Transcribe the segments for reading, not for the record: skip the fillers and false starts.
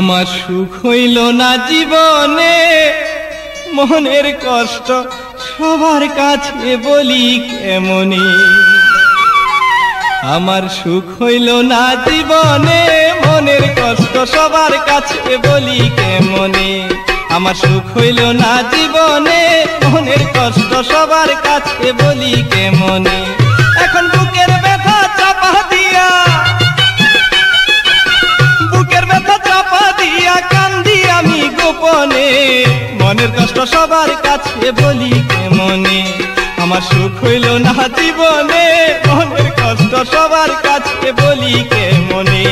আমার সুখ হইল না জীবনে, মনের কষ্ট সবার কাছে বলি কেমনে। আমার সুখ হইল না জীবনে, মনের কষ্ট সবার কাছে বলি কেমনে। আমার সুখ হইল না জীবনে, মনের কষ্ট সবার কাছে বলি কেমনে। এখন বুকের ব্যথা চাপা দিয়া, বুকের ব্যথা চাপা দিয়া কান্দি আমি গোপনে, মনের কষ্ট সবার কাছে বলি কেমনে। আমার সুখ হইল না জীবনে, মনের কষ্ট সবার কাছে বলি কেমনে।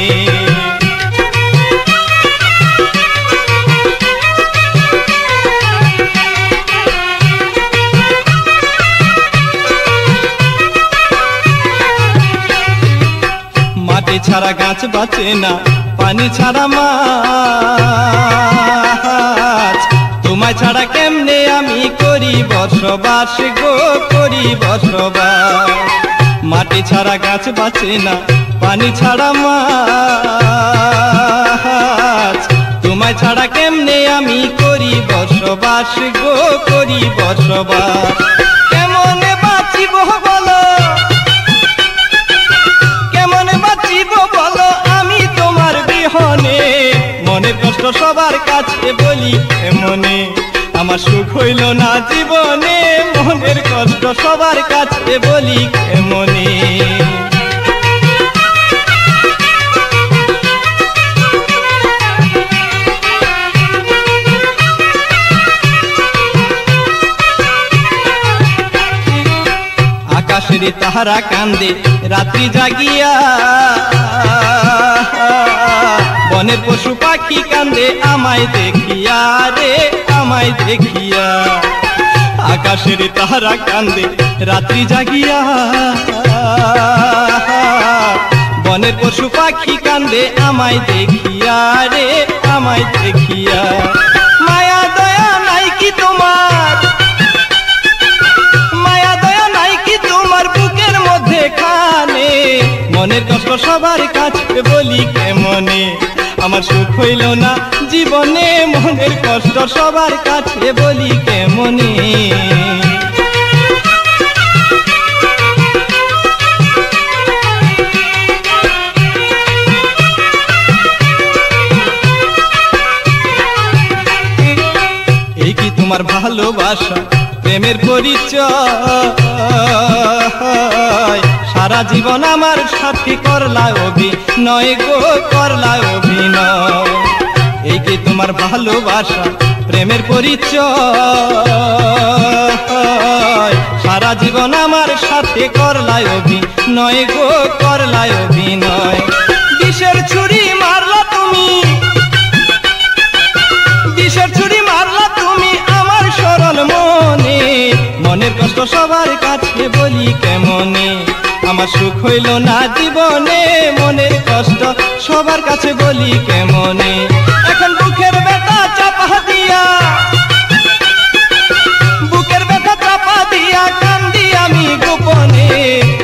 মাটি ছাড়া গাছ বাঁচে না, পানি ছাড়া মাছ, তোমায় ছাড়া কেমনে আমি করি বসবাস গো, করি বসবাস। মাটি ছাড়া গাছ বাঁচে না, পানি ছাড়া মাছ, তোমায় ছাড়া কেমনে আমি করি বসবাস গো, করি বসবাস। কেমনে বাঁচিব বলো, কেমনে বাঁচিব বলো আমি তোমার বিহনে, মনের কষ্ট সবার কাছে বলি কেমনে। আমার সুখ হইল না জীবনে, মনের কষ্ট সবার কাছে বলি কেমনে। আকাশের তাহারা কান্দে রাত্রি জাগিয়া, বনের পশু পাখি কান্দে আমায় দেখিয়া রে, আমায় দেখিয়া। আকাশের তাহারা কান্দে রাত্রি জাগিয়া, বনের পশু পাখি কান্দে আমায় দেখিয়া রে, আমায় দেখিয়া। মায়া দয়া নাই কি তোমার, মায়া দয়া নাই কি তোমার বুকের মধ্যে খানে, মনের কষ্ট সবার কাছে বলি কেমনে। আমার সুখ হইল না জীবনে, মনের কষ্ট সবার কাছে বলি কেমনে। এই কি তোমার ভালোবাসা প্রেমের পরিচয়, সারা জীবন আমার সাথী করলা অভিনয় গো, করলা অভিনয়। এই কি তোমার ভালোবাসা প্রেমের পরিচয়, সারা জীবন আমার সাথে করলা অভিনয় গো, করলা অভিনয়। বিষের ছুরি মারলা তুমি, বিষের ছুরি মারলা তুমি আমার সরল মনে, মনের কষ্ট সবার কাছে বলি কেমনে। আমার সুখ হইল না জীবনে, মনের কষ্ট সবার কাছে বলি কেমনে। এখন বুকের ব্যথা চাপা দিয়া, বুকের ব্যথা চাপা দিয়া কান্দি আমি গোপনে,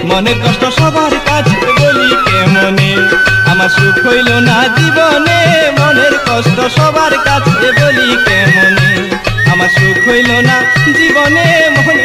মনের কষ্ট সবার কাছে বলি কেমনে। আমার সুখ হইল না জীবনে, মনের কষ্ট সবার কাছে বলি কেমনে। আমার সুখ হইল না জীবনে, মনের